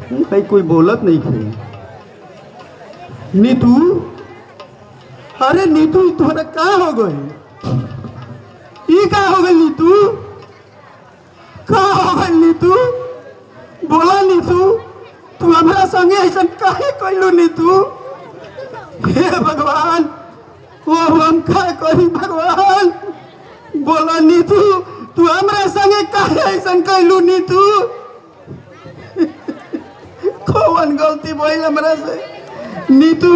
भाई कोई बोलत नहीं थे। नीतू, अरे नीतू तुम्हारा का हो गई? ये का हो गई नीतू? का हो गई नीतू? बोला नीतू, तू हमारा संगे ऐसा काहे कैलू नीतू? हे भगवान, ओ हम का करी भगवान? बोला नीतू, तू हमारा संगे काहे ऐसा कैलू नीतू? कौन गलती भइल हमरा से? नीतू,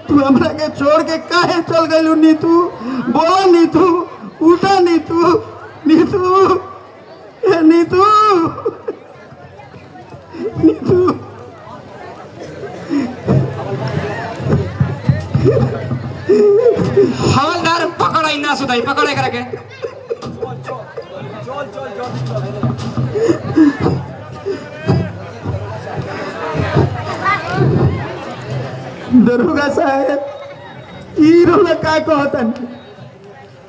तू हमरा के छोड़ के काहे चल गइलू नीतू? बोला नीतू, उठा नीतू, नीतू, ए नीतू, नीतू। हवलदार पकड़ ना सुधाई, पकड़े करके दरोगा साहब, ई रोला का कहतन?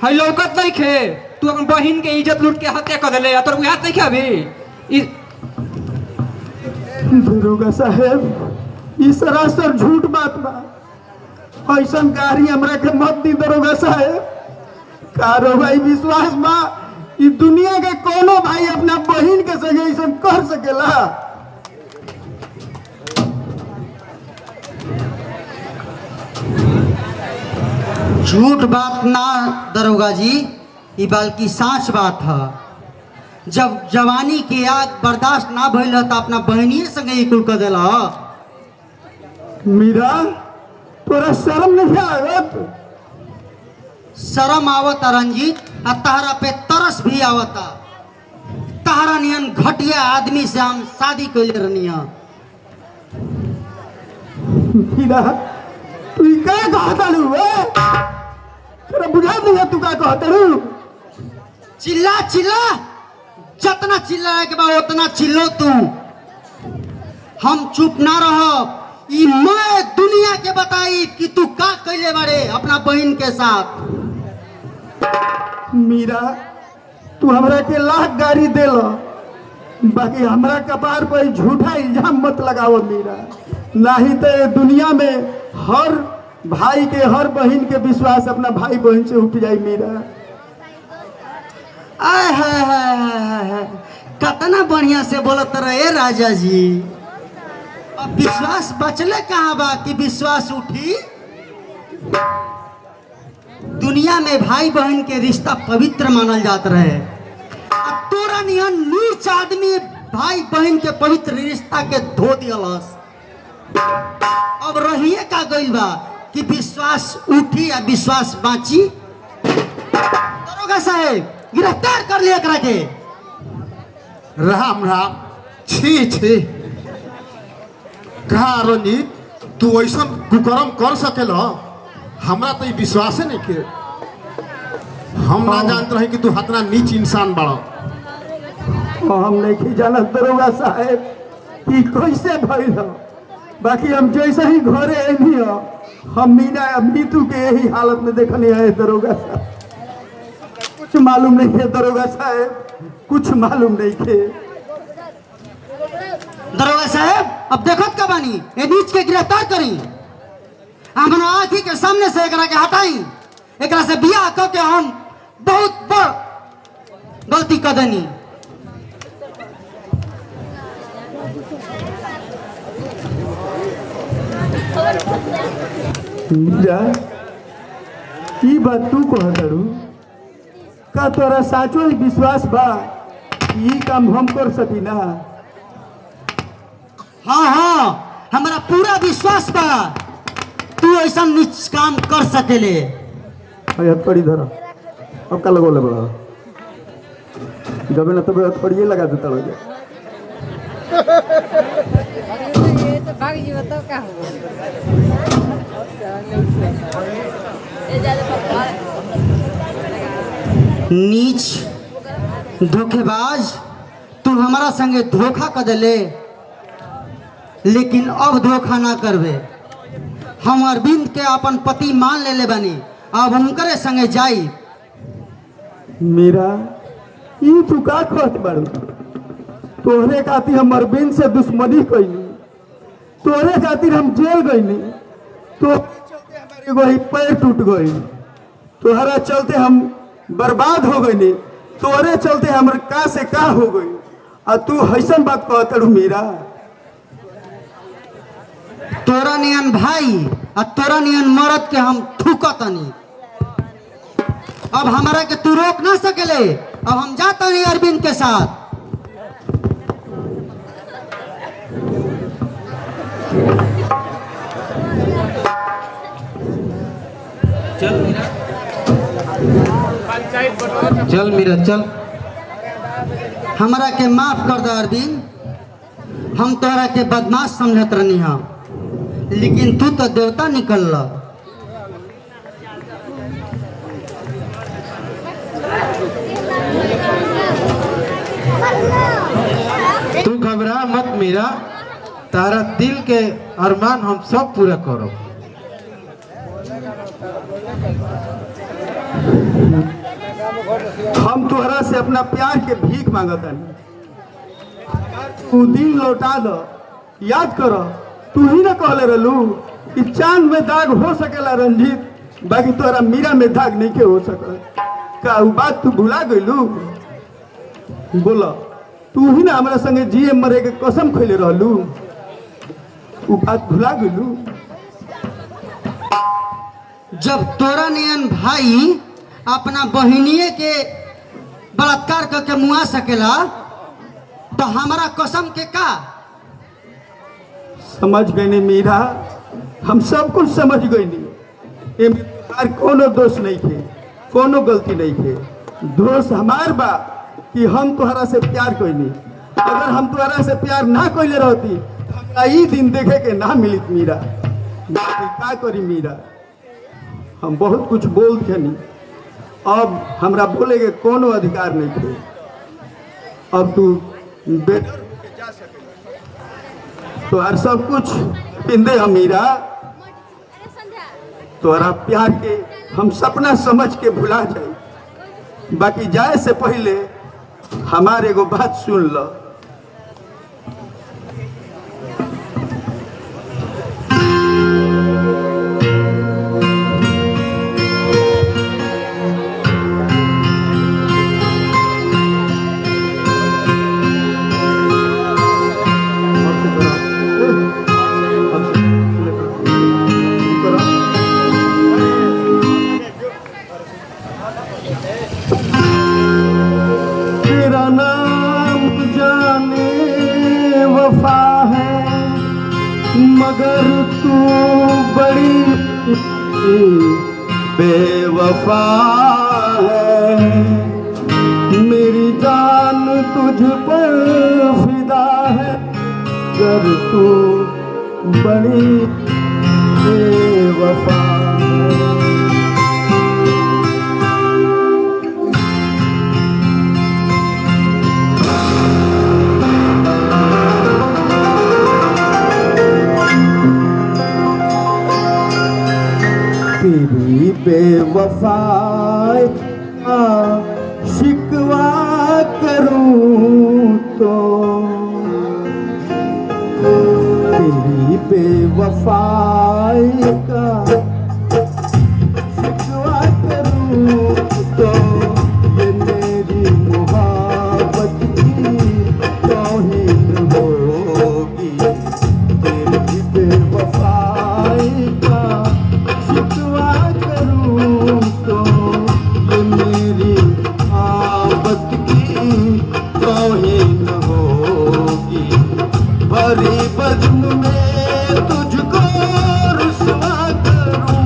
हाय लौकत नहीं खे, तू अपन बहिन के इज्जत लूट के हत्या कर देले, तोर बुझात नहीं खे अभी? दरोगा साहब, ई सरासर झूठ बात बा। ऐसा गाड़ी हमरा के मत दी दरोगा साहब। कारो भाई विश्वास बा ई दुनिया के कोनो भाई अपना बहिन के संगे ऐसा कर सकेला? झूठ बात ना दरोगा जी, ये बल्कि सच बात है। जब जवानी के आग बर्दाश्त ना भइल तो अपना बहनी संगे ही कुल कर देला। मीरा, तोरा शर्म नहीं आवत? शर्म आवता रंजीत, आ तहरा पे तरस भी आवता। तहरा नियन घटिया आदमी से हम शादी कैले रहनिया। मीरा, तू का कहता लू? तेरा बुझा नहीं तू का कहता लू? चिल्ला चिल्ला, जितना चिल्लाए के बाद उतना चिल्लो तू। हम चुप ना रहो। ई मैं दुनिया के बताई कि तू का कैले बारे अपना बहन के साथ। मीरा, तू हमरा के लाख गाड़ी देला, बाकी हमरा कपार पर झूठा इल्जाम मत लगाओ मीरा। नहीं तो दुनिया में हर भाई के, हर बहन के विश्वास अपना भाई बहन से उठ जाए मीरा। आय हाय हाय हाय, कितना बढ़िया से बोलत रहे राजा जी। अब विश्वास बचले कहाँ बा कि विश्वास उठी? दुनिया में भाई बहन के रिश्ता पवित्र मानल जात रहे। अब तोरा निहन नीच आदमी भाई बहन के पवित्र रिश्ता के धो दियलस। अब रहिए का गइल बा कि विश्वास उठी या विश्वास बाची? दरोगा साहब, गिरफ्तार कर लिया एकरा के। राम राम। छी छी, कहा रंजीत, तू ऐसा कुकर्म कर सकेल? हमरा तो विश्वास नहीं के। हम ना जानते रहे कि तू हतना नीच इंसान बड़ा। हम नहीं जानत दरोगा साहब कि कैसे भइल हो। बाकी हम जैसे ही घरे आनी हो, हम मीरा नीतू के यही हालत में देखने आए दरोगा साहब। कुछ मालूम नहीं है दरोगा साहब, कुछ मालूम नहीं है। दरोगा साहब, अब देखत का बानी, ए नीच के गिरफ्तार करी। हमरा आँखी के सामने से एकरा के हटाई। एकरा से बियाह क के हम बहुत बड़ गलती कर देनी। मीरा, ई बात तू कह दरू का? तोरा साचो ही विश्वास बा कि ई काम हम कर सकी ना? हाँ हाँ, हमारा पूरा विश्वास बा तू ऐसा नीच काम कर सकेले। हथकड़ी धरा, अब का लगोले बड़ा जब ना तब हथकड़िए लगा देता रह। नीच धोखेबाज, तू हमारा संगे धोखा कर देले, लेकिन अब धोखा ना करबे। हम अरविंद के अपन पति मान ले बानी, अब उनकरे संगे जाई। मीरा, ई तू का कहत बारू? तोहरे खातिर हम अरविंद से दुश्मनी कइली, तोरे खातिर हम जेल गईनी, तो चलते हमारे एगो ही पैर टूट गई, तोहरा चलते हम बर्बाद हो गईनी, तोरे चलते हमर का से का हो गई, और तू ऐसा बात कहत मीरा। तोरा नियन भाई और तोरा नियन मरद के हम थूकतनी। अब हमारा के तू रोक ना सकेले। अब हम जाता नहीं अरविंद के साथ। चल मीरा चल। हमारा के माफ कर दो अरविंद, हम तोरा के बदमाश समझत रहनी हम, लेकिन तू तो देवता निकल ला। तू घबरा मत मीरा, तारा दिल के अरमान हम सब पूरा करो। हम तोहरा से अपना प्यार के भीख मांगता नहीं, तू दिल लौटा दो। याद करो, तू ही ना कहले रहलू कि चांद में दाग हो सकेला रंजीत, बाकी तोरा मीरा में दाग नहीं के हो सकल। का उ बात तू भुला गईलू? बोला, तू ही ना हमारा संगे जिए मरे के कसम खैले रहलू, उ बात भुला गईलू? जब तोरा नियन भाई अपना बहिनिए के बलात्कार करके मुआ सकेला, तो हमारा कसम के का? समझ गई मीरा, हम सब कुछ समझ गई। एमे तोहार कोनो दोष नहीं थे, कोनो गलती नहीं थे। दोष हमार बा कि हम तोहरा से प्यार कईनी। अगर हम तोहरा से प्यार ना कईले रहती तो हमरा ई दिन देखे के ना मिलित मीरा। बाकी का करी मीरा, हम बहुत कुछ बोल देनी, अब हमरा बोले के कोनो अधिकार नहीं थे। अब तू बेटर होके जा सके, तोहर सब कुछ पिंदे हम मीरा। तोहरा प्यार के हम सपना समझ के भुला जाए। बाकी जाए से पहले हमारे एगो बात सुन लो। तेरा नाम जाने वफा है, मगर तू बड़ी बेवफा है। मेरी जान तुझ पर फिदा है, कर तू बड़ी बेवफा है। तेरी बेवफाई का शिकवा करूं तो, तेरी बेवफाई का शिकवा करूं तो, ये मेरी मोहब्बत की तौहीन होगी। तेरी बेवफाई का शिकवा करूं तो, ये मेरी आबत की तौहीन होगी। भरी बज़्म में तुझको रुसवा करूं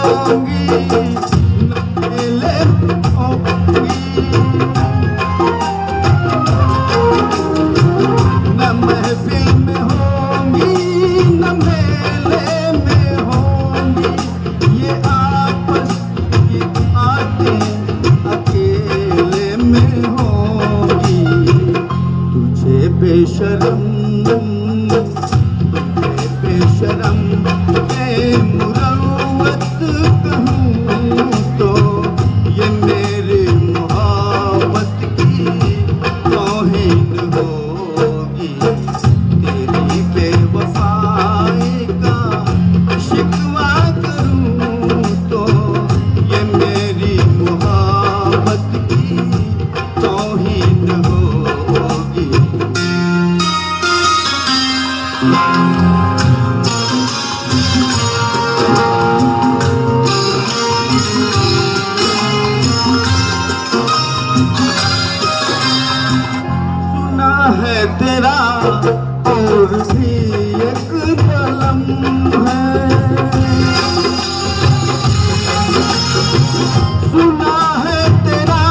होंगी न मेले होंगी न महफिल में होंगी न मेले में होंगी ये आपस की बातें अकेले में होंगी तुझे बेशरम बेशरम मुरवत कहूँ तो ये मेरे मोहब्बत की तौहीन होगी तेरी बेवफाई का शिकवा करूँ तो ये मेरी मोहब्बत की तौहीन होगी सुना है तेरा और भी एक बलम है सुना है तेरा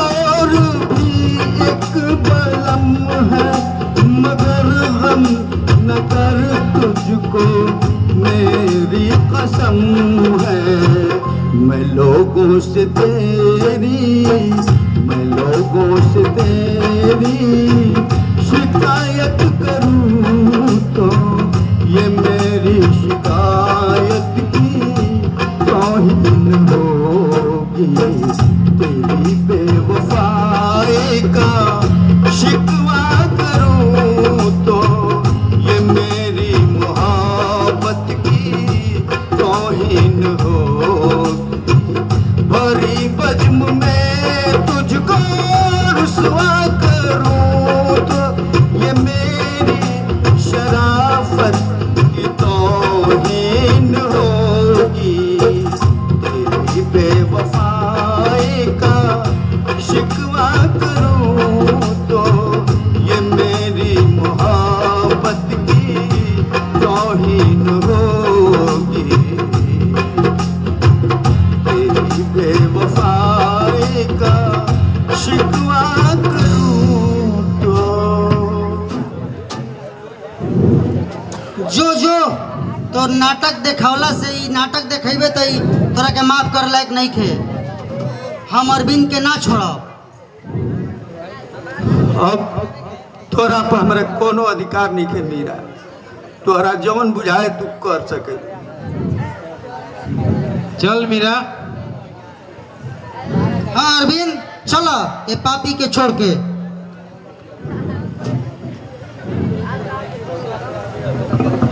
और भी एक बलम है मगर गम न कर तुझको मेरी कसम है मैं लोगों से तेरी शिकायत करूं तो ये मेरी शिकायत की तौहीन होगी तेरी बेवफाई का शिकवा करूं तो ये मेरी मोहब्बत की तौहीन होगी भरी बज्म में तुझको रुसवा करूं तो ये मेरी शराफत की तौहीन होगी तेरी बेवफाई का शिकवा करूं तो ये मेरी मोहब्बत की तौहीन होगी तेरी बेवफाई का शिकवा करूं तो जो तो नाटक देखावला से ही नाटक देखेबे तो ही तोरा के माफ कर लायक नहीं खे हम अरविंद के ना छोड़ब अब तोरा पर हमरा कोनो अधिकार नहीं के मीरा तोरा जवन बुझाए तू कर सके चल मीरा हाँ अरविंद चलो ये पापी के छोड़ के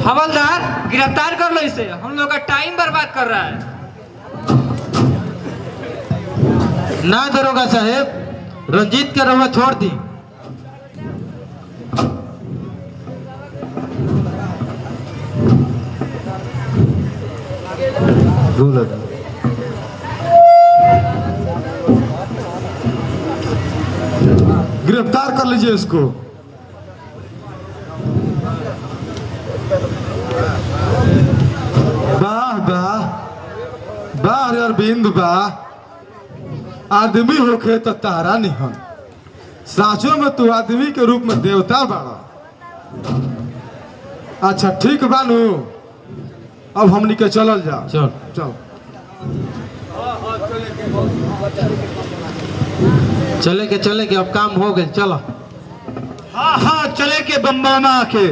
हवलदार गिरफ्तार कर लो इसे हम लोग का टाइम बर्बाद कर रहा है ना दरोगा साहेब रंजीत के रवा छोड़ दी गिरफ्तार कर लीजिए इसको वाह वाह वाह रे अरविंद वाह आदमी होके तो तारा निहन साचो में तू आदमी के रूप में देवता बाड़ा अच्छा ठीक बानू अब हमनी के चलल जा चल चल चले के अब काम हो गए चलो हाँ हाँ चले के बम्बाना आके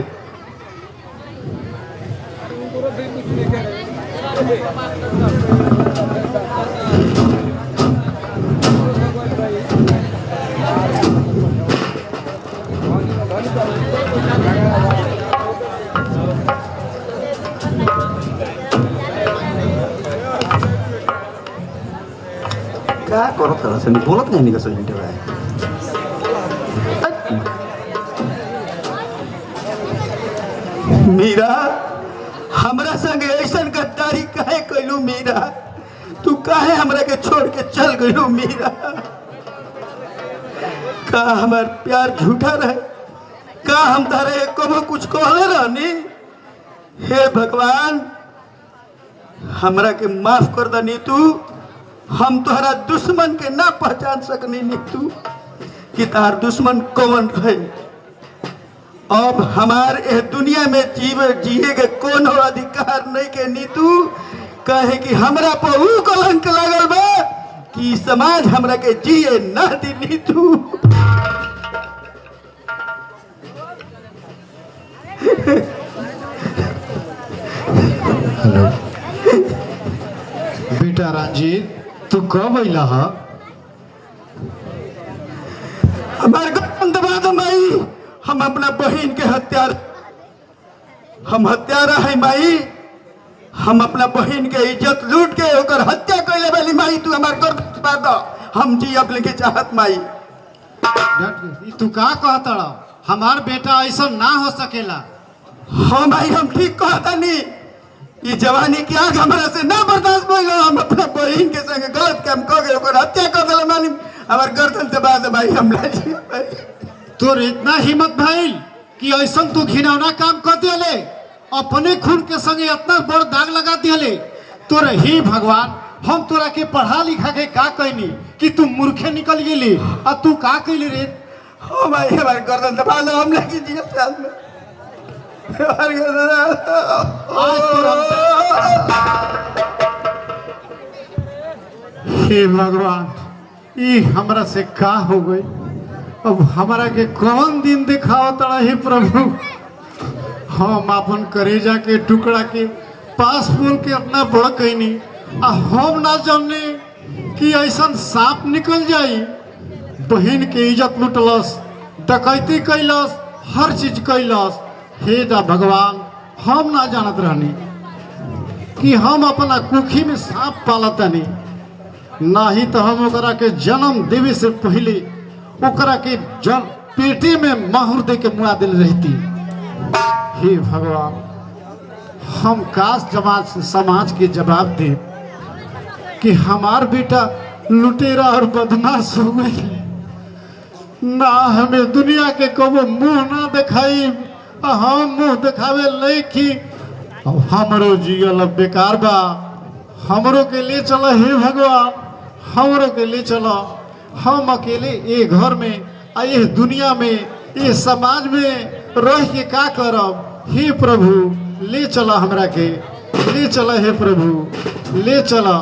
क्या करो तरह से बोलत नहीं निकल सही है मीरा हमरा संग ऐसा गद्दारी काहे कैलू मीरा तू काहे हमरा के छोड़ के चल गइलू मीरा का हमार प्यार झूठा रहे का हम तारे कबो कुछ कहले रहनी हे भगवान हमरा के माफ कर द नीतू। हम तोहरा दुश्मन के ना पहचान सकनी नीतू कि तार दुश्मन कौन है। अब हमार ए दुनिया में जिए के कोनो अधिकार नहीं के नीतू, कहे कि हमरा पर ऊ कलंक लागल बा कि समाज हमरा के जिए ना दी नीतू। हेलो बेटा रंजीत, तू कब अइला ह? हमार गर्दन दबा दो माई। हम अपना बहन के हम हत्यारा है माई। हम अपना बहन के इज्जत लूट के ओकर हत्या कैले वाली माई, तू हमार गर्दन दबा दो। हम जी अपने के चाहत माई। तू का कहता रहा? हमार बेटा ऐसा ना हो सकेला। हाँ भाई, हम ठीक कहता नहीं। ये जवानी की आग हमारा से ना बर्दाश्त भइल। हम अपना बहन के संग गलत काम कर गए, ओकर हत्या कर दिल मानी। हमार गर्दन दबा दे भाई। हम लाजी तोर इतना हिम्मत भाई कि ऐसा तू घिनौना काम कर दिले, अपने खून के संगे इतना बड़ दाग लगा दिले। तोरे ही भगवान, हम तोरा के पढ़ा लिखा के का कहनी कि तू मूर्खे निकल गेली और तू का कहली रे? हो भाई, हमार गर्दन दबा दो। हम लागी जी साथ में हमार गर्दन। हे भगवान, ये हमरा से का हो गई? अब हमारा के कौन दिन दिखाओ तड़ा हे प्रभु। हम अपन करेजा के टुकड़ा के पास बोल के अपना बड़ कहनी, आ हम ना जाने कि ऐसा सांप निकल जाई। बहन के इज्जत लुटलस, डकैती कैलस, हर चीज कैलस। हे जा भगवान, हम ना जानत रहनी कि हम अपना कुखी में सांप पालतनी। नाही तो हम ओकरा के जन्म देवे से पहले ओकरा के पेटे में माहुर दे के मुआ दिल रहती। हे भगवान, हम काश समाज के जवाब दे कि हमार बेटा लुटेरा और बदमाश हो गई। ना हमें दुनिया के कबो मुंह ना दिखाई, हम मुंह दिखावे लेखी। हमरो जियल बेकार बा। हमरो के लिए चला हे भगवान, हमरो के लिए चला। हम अकेले ये घर में, ये दुनिया में, ये समाज में रह के का करब? हे प्रभु, ले चला हमरा के, ले चला हे प्रभु, ले चला।